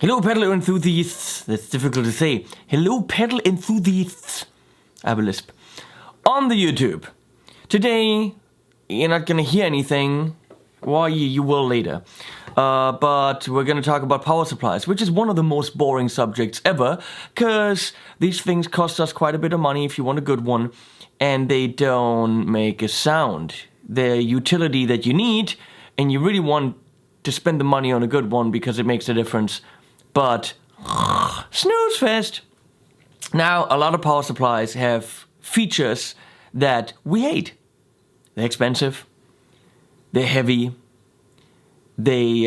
Hello pedal enthusiasts, that's difficult to say. Hello pedal enthusiasts, I have a lisp, on the YouTube. Today, you're not gonna hear anything, well you will later. But we're gonna talk about power supplies, which is one of the most boring subjects ever, because these things cost us quite a bit of money if you want a good one, and they don't make a sound. They're a utility that you need, and you really want to spend the money on a good one because it makes a difference. But snooze fest. Now, a lot of power supplies have features that we hate. They're expensive, they're heavy, they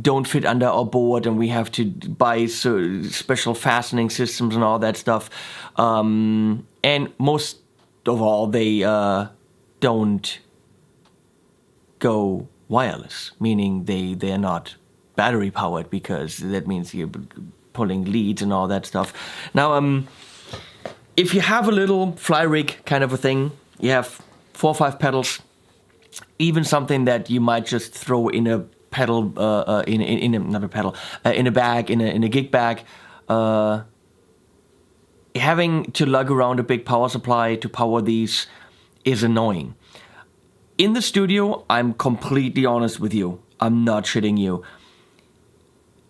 don't fit under our board, and we have to buy special fastening systems and all that stuff. And most of all, they don't go wireless, meaning they're not battery powered, because that means you're pulling leads and all that stuff. Now, if you have a little FlyRig kind of a thing, you have 4 or 5 pedals, even something that you might just throw in a pedal, in a bag, in a gig bag, having to lug around a big power supply to power these is annoying. In the studio, I'm completely honest with you. I'm not shitting you.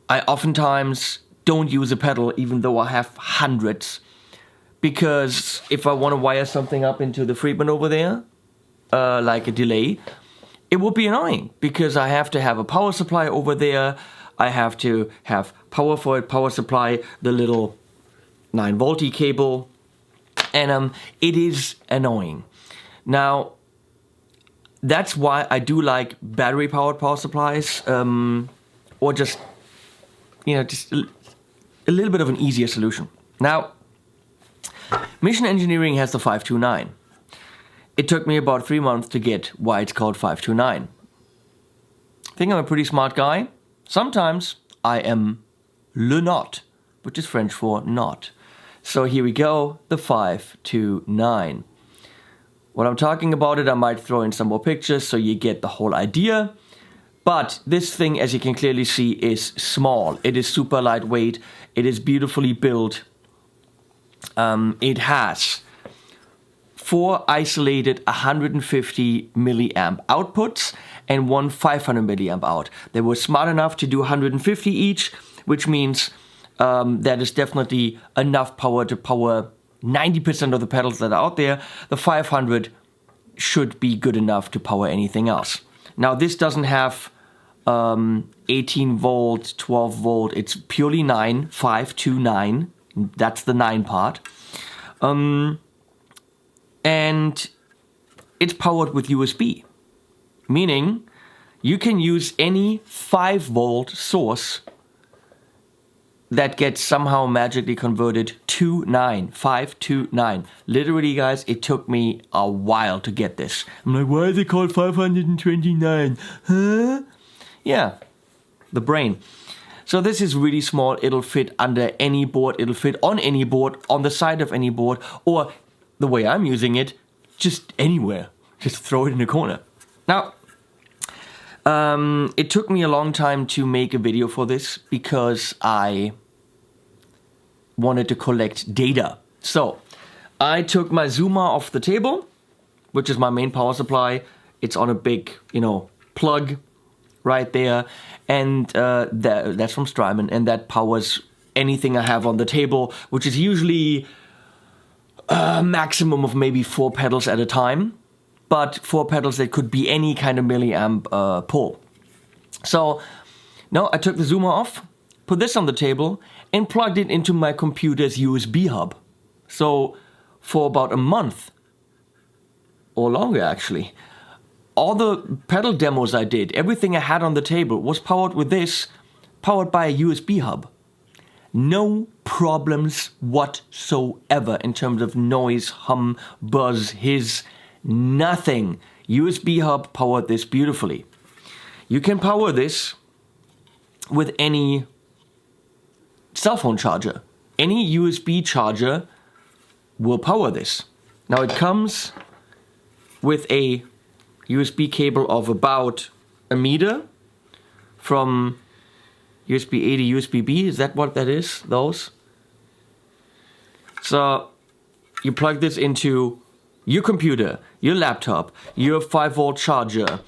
I oftentimes don't use a pedal, even though I have hundreds, because if I want to wire something up into the Friedman over there, like a delay, it would be annoying, because I have to have a power supply over there, I have to have power for it, power supply, the little 9-volt cable, and it is annoying. Now, that's why I do like battery-powered power supplies, or just a little bit of an easier solution. Now, Mission Engineering has the 529. It took me about 3 months to get why it's called 529. I think I'm a pretty smart guy. Sometimes I am le not, which is French for not. So here we go, the 529. When I'm talking about it, I might throw in some more pictures so you get the whole idea. But this thing, as you can clearly see, is small. It is super lightweight. It is beautifully built. It has 4 isolated 150 milliamp outputs and 1 500 milliamp out. They were smart enough to do 150 each, which means that is definitely enough power to power 90% of the pedals that are out there. The 500 should be good enough to power anything else. Now, this doesn't have 18 volt, 12 volt. It's purely 9, 529. That's the 9 part. And it's powered with USB, meaning you can use any 5 volt source that gets somehow magically converted to 9, 529. Literally, guys, it took me a while to get this. I'm like, why is it called 529? Huh? Yeah, the brain. So this is really small. It'll fit under any board. It'll fit on any board, on the side of any board, or the way I'm using it, just anywhere. Just throw it in a corner. Now, it took me a long time to make a video for this because I wanted to collect data. So I took my Zoomer off the table, which is my main power supply. It's on a big, plug right there, and that's from Strymon, and that powers anything I have on the table, which is usually a maximum of maybe 4 pedals at a time, but 4 pedals that could be any kind of milliamp pull. So now I took the Zoomer off, put this on the table, and plugged it into my computer's USB hub. So for about a month, or longer actually, all the pedal demos I did, everything I had on the table was powered with this, powered by a USB hub. No problems whatsoever in terms of noise, hum, buzz, hiss, nothing. USB hub powered this beautifully. You can power this with any cell phone charger. Any USB charger will power this. Now it comes with a USB cable of about 1 meter from USB-A to USB-B, is that what that is? Those? So you plug this into your computer, your laptop, your 5-volt charger,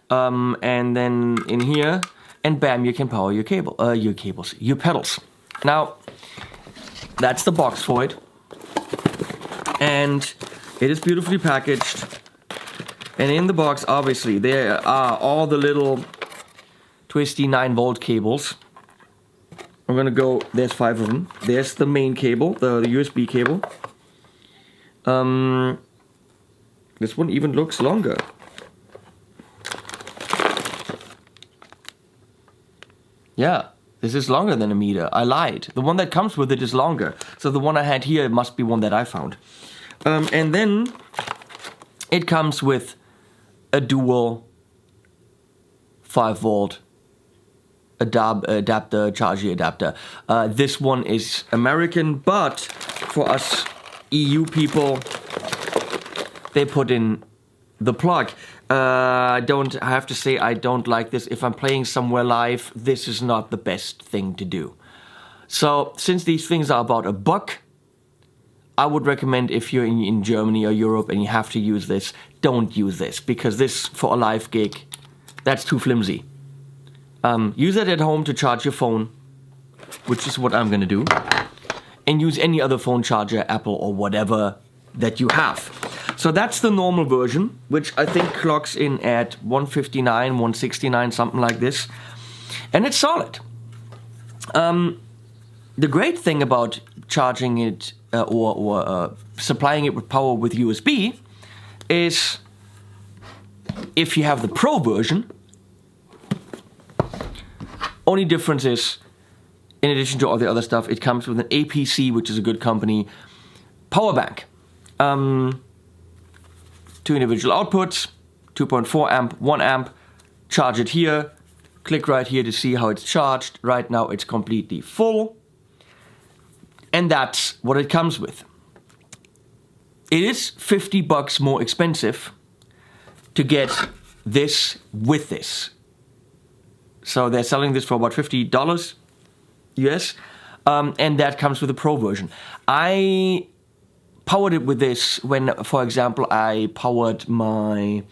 and then in here, and bam, you can power your your pedals. Now, that's the box for it. And it is beautifully packaged. And in the box, obviously, there are all the little twisty 9-volt cables. I'm gonna go, there's 5 of them. There's the main cable, the USB cable. This one even looks longer. Yeah, this is longer than a meter. I lied. The one that comes with it is longer. So the one I had here must be one that I found. And then it comes with a dual 5-volt adapter, charger adapter. This one is American, but for us EU people, they put in the plug. I have to say I don't like this. If I'm playing somewhere live, this is not the best thing to do. So since these things are about $1, I would recommend if you're in Germany or Europe and you have to use this, don't use this, because this for a live gig, that's too flimsy. Use it at home to charge your phone, which is what I'm gonna do, and use any other phone charger, Apple or whatever that you have. So that's the normal version, which I think clocks in at 159, 169, something like this, and it's solid. The great thing about charging it or supplying it with power with USB is if you have the Pro version, only difference is, in addition to all the other stuff, it comes with an APC, which is a good company, power bank. 2 individual outputs, 2.4 amp, 1 amp, charge it here, click right here to see how it's charged. Right now it's completely full. And that's what it comes with. It is $50 more expensive to get this with this. So they're selling this for about $50 US, and that comes with the Pro version. I powered it with this when, for example, I powered my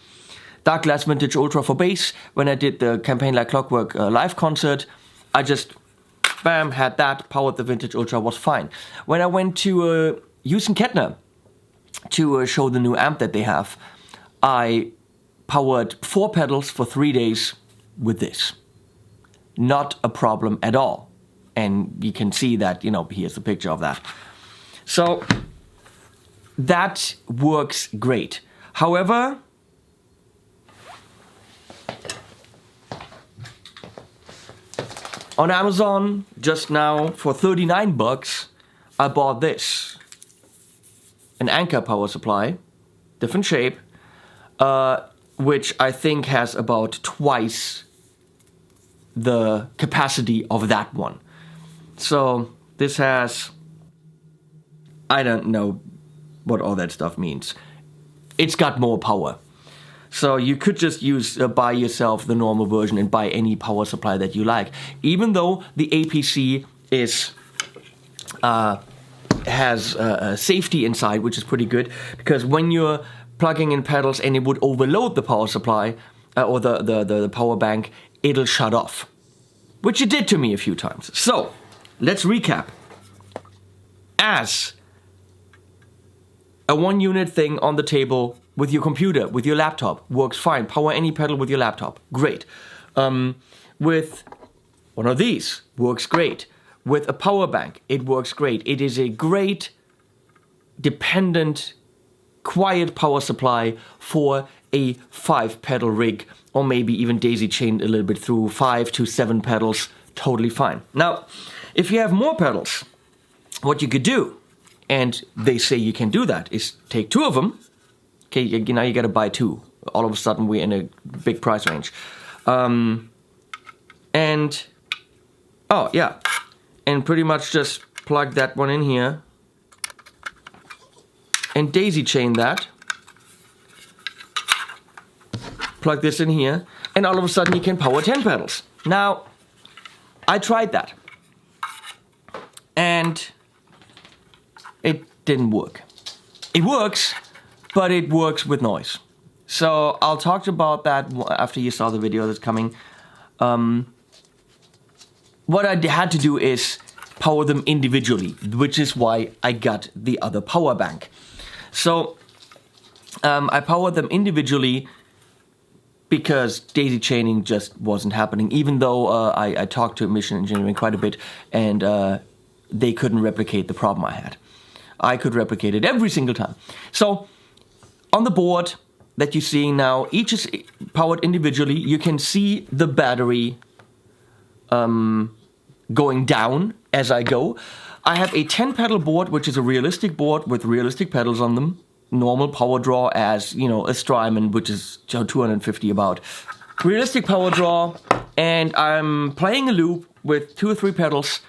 Dark Glass Vintage Ultra for bass. When I did the Campaign Like Clockwork live concert, I just, bam, had that, powered the Vintage Ultra, was fine. When I went to Houston Kettner to show the new amp that they have, I powered 4 pedals for 3 days with this. Not a problem at all. And you can see that, you know, here's the picture of that. So that works great. However, on Amazon just now for $39, I bought this. An Anker power supply, different shape, which I think has about twice the capacity of that one. So this has, I don't know what all that stuff means. It's got more power. So you could just buy yourself the normal version and buy any power supply that you like. Even though the APC has safety inside, which is pretty good, because when you're plugging in pedals and it would overload the power supply or the power bank, it'll shut off, which it did to me a few times. So let's recap. As a 1-unit thing on the table with your computer, with your laptop, works fine. Power any pedal with your laptop, great. With one of these, works great. With a power bank, it works great. It is a great, dependent, quiet power supply for a 5-pedal rig, or maybe even daisy-chained a little bit through 5 to 7 pedals, totally fine. Now, if you have more pedals, what you could do, and they say you can do that, is take 2 of them. Okay, now you gotta buy 2. All of a sudden we're in a big price range. And pretty much just plug that one in here and daisy chain that. Plug this in here, and all of a sudden you can power 10 pedals. Now, I tried that. And it didn't work. It works, but it works with noise. So I'll talk about that after you saw the video that's coming. What I had to do is power them individually, which is why I got the other power bank. So I powered them individually because daisy chaining just wasn't happening, even though I talked to Emission Engineering quite a bit, and they couldn't replicate the problem I had. I could replicate it every single time. So on the board that you're seeing now, each is powered individually. You can see the battery going down as I go. I have a 10 pedal board, which is a realistic board with realistic pedals on them. Normal power draw as, you know, a Strymon, which is 250 about. Realistic power draw, and I'm playing a loop with 2 or 3 pedals,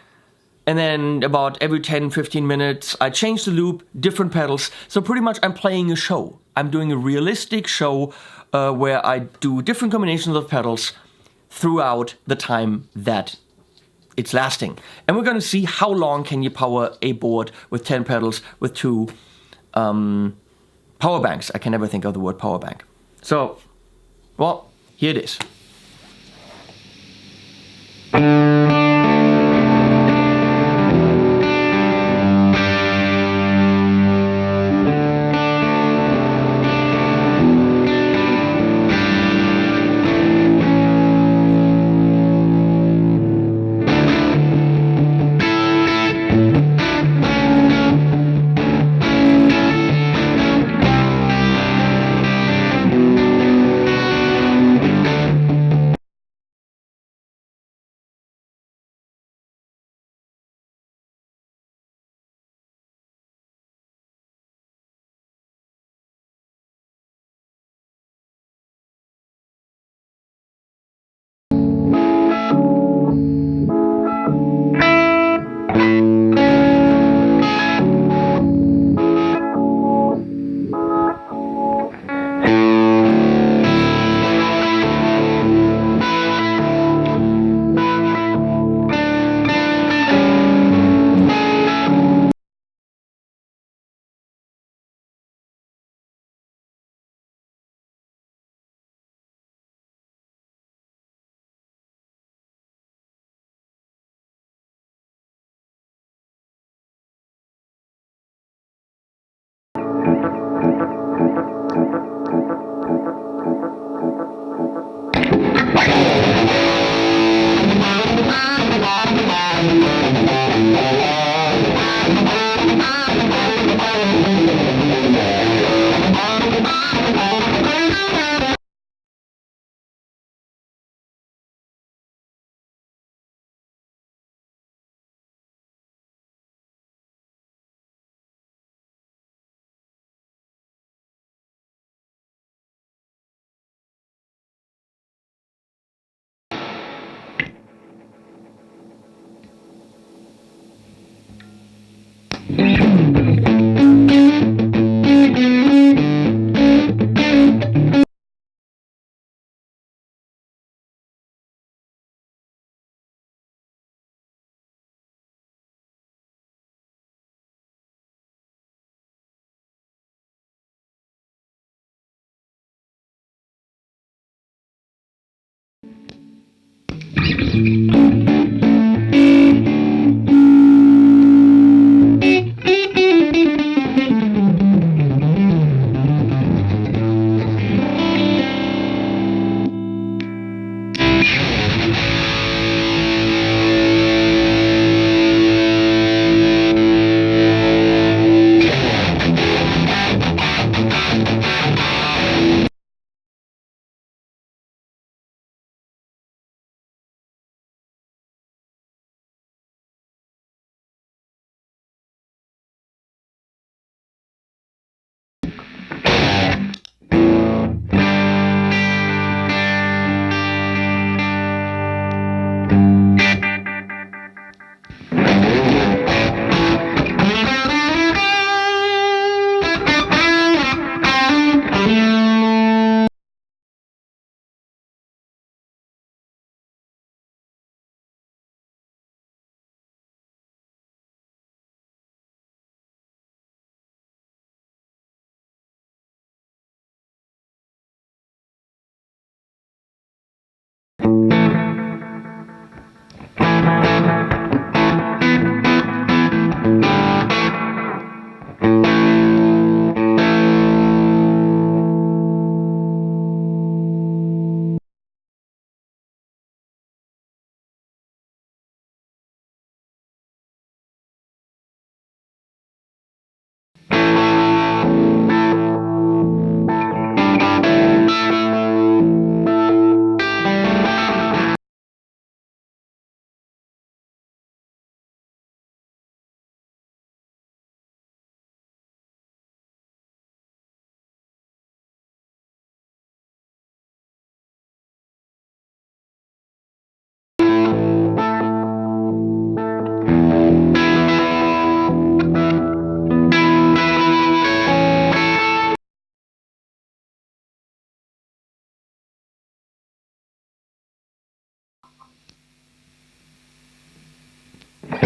and then about every 10-15 minutes I change the loop, different pedals. So pretty much I'm playing a show. I'm doing a realistic show where I do different combinations of pedals throughout the time that it's lasting. And we're gonna see how long can you power a board with 10 pedals with 2 power banks. I can never think of the word power bank. So, well, here it is.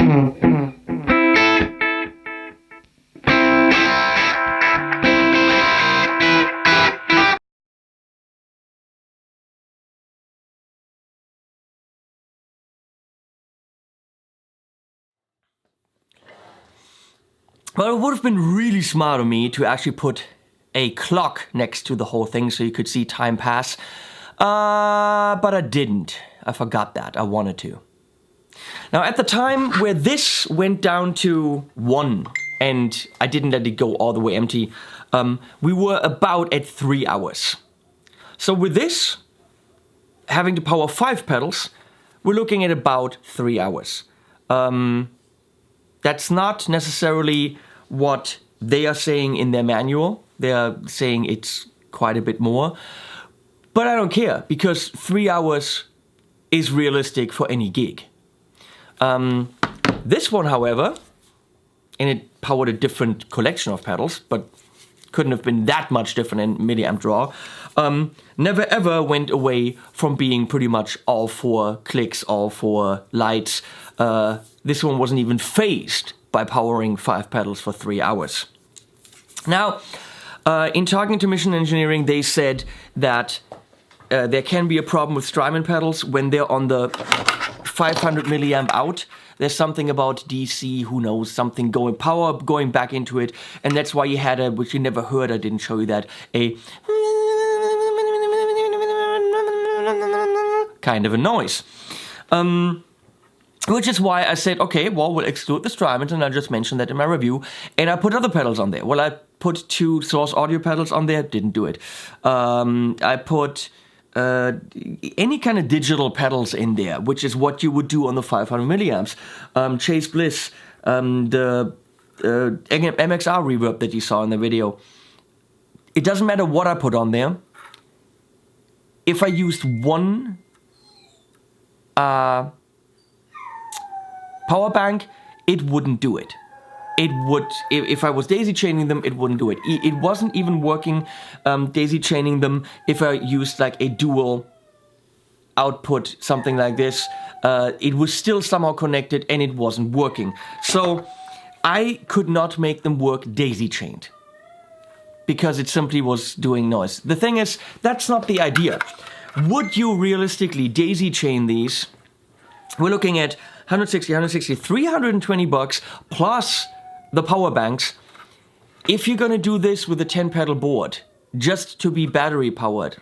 But it would have been really smart of me to actually put a clock next to the whole thing so you could see time pass. But I didn't. I forgot that. I wanted to. Now at the time where this went down to 1 and I didn't let it go all the way empty, we were about at 3 hours. So with this, having to power 5 pedals, we're looking at about 3 hours. That's not necessarily what they are saying in their manual. They are saying it's quite a bit more. But I don't care, because 3 hours is realistic for any gig. This one, however, and it powered a different collection of pedals, but couldn't have been that much different in milliamp draw, never ever went away from being pretty much all 4 clicks, all 4 lights. This one wasn't even phased by powering 5 pedals for 3 hours. Now, in talking to Mission Engineering, they said that there can be a problem with Strymon pedals when they're on the 500 milliamp out. There's something about DC, who knows, something power going back into it, and that's why you had a, which you never heard, I didn't show you that, a kind of a noise. Which is why I said, okay, well, we'll exclude the Strymons, and I just mentioned that in my review, and I put other pedals on there. Well, I put 2 source audio pedals on there, didn't do it. I put any kind of digital pedals in there, which is what you would do on the 500 milliamps. Chase Bliss, the MXR reverb that you saw in the video. It doesn't matter what I put on there. If I used one power bank, it wouldn't do it. It would, if I was daisy chaining them, it wouldn't do it. It wasn't even working daisy chaining them if I used like a dual output, something like this. It was still somehow connected and it wasn't working. So I could not make them work daisy chained because it simply was doing noise. The thing is, that's not the idea. Would you realistically daisy chain these? We're looking at 160, 320 bucks plus the power banks. If you're gonna do this with a 10 pedal board, just to be battery powered,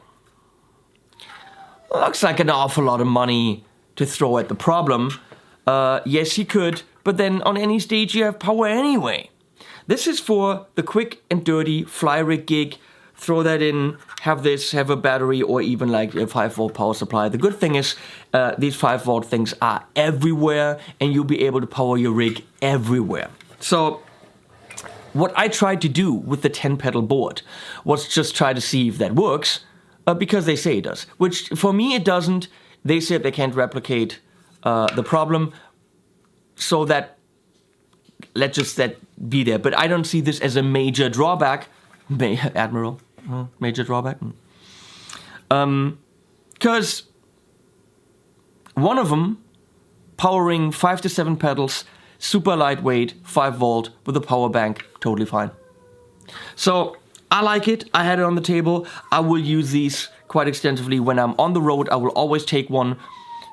looks like an awful lot of money to throw at the problem. Yes, you could, but then on any stage you have power anyway. This is for the quick and dirty FlyRig gig. Throw that in, have this, have a battery, or even like a 5-volt power supply. The good thing is these 5-volt things are everywhere and you'll be able to power your rig everywhere. So what I tried to do with the 10 pedal board was just try to see if that works, because they say it does, which for me it doesn't. They said they can't replicate the problem, so that let's just that be there. But I don't see this as a major drawback. Admiral. Major drawback? Because one of them, powering 5 to 7 pedals, super lightweight, 5 volt with a power bank, totally fine. So I like it. I had it on the table. I will use these quite extensively when I'm on the road. I will always take one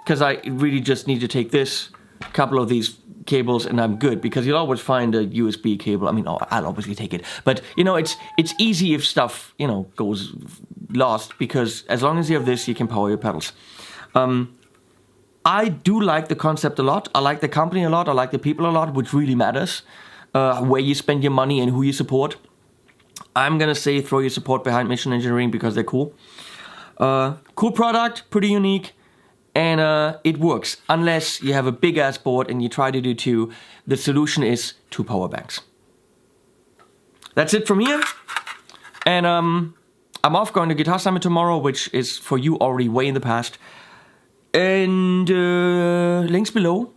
because I really just need to take this, a couple of these cables, and I'm good, because you'll always find a USB cable. I mean, I'll obviously take it, but you know, it's easy if stuff, you know, goes lost, because as long as you have this, you can power your pedals. I do like the concept a lot. I like the company a lot. I like the people a lot, which really matters. Where you spend your money and who you support. I'm gonna say throw your support behind Mission Engineering because they're cool. Cool product, pretty unique. And it works, unless you have a big ass board and you try to do 2. The solution is 2 power banks. That's it from here. And I'm off going to Guitar Summit tomorrow, which is for you already way in the past. And links below,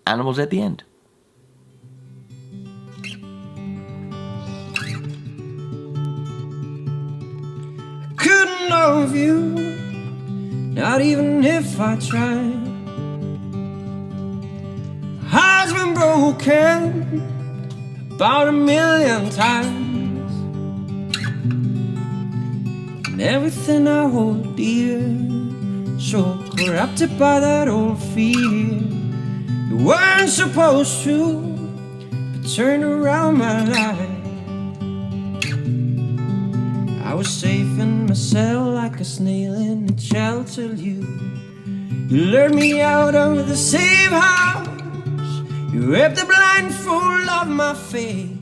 animals at the end. Couldn't love you, not even if I tried. Eyes were broken about 1,000,000 times, and everything I hold dear so corrupted by that old fear. You weren't supposed to, but turn around my life. I was safe in my cell like a snail in a shell till you lured me out of the safe house. You ripped the blindfold off my face.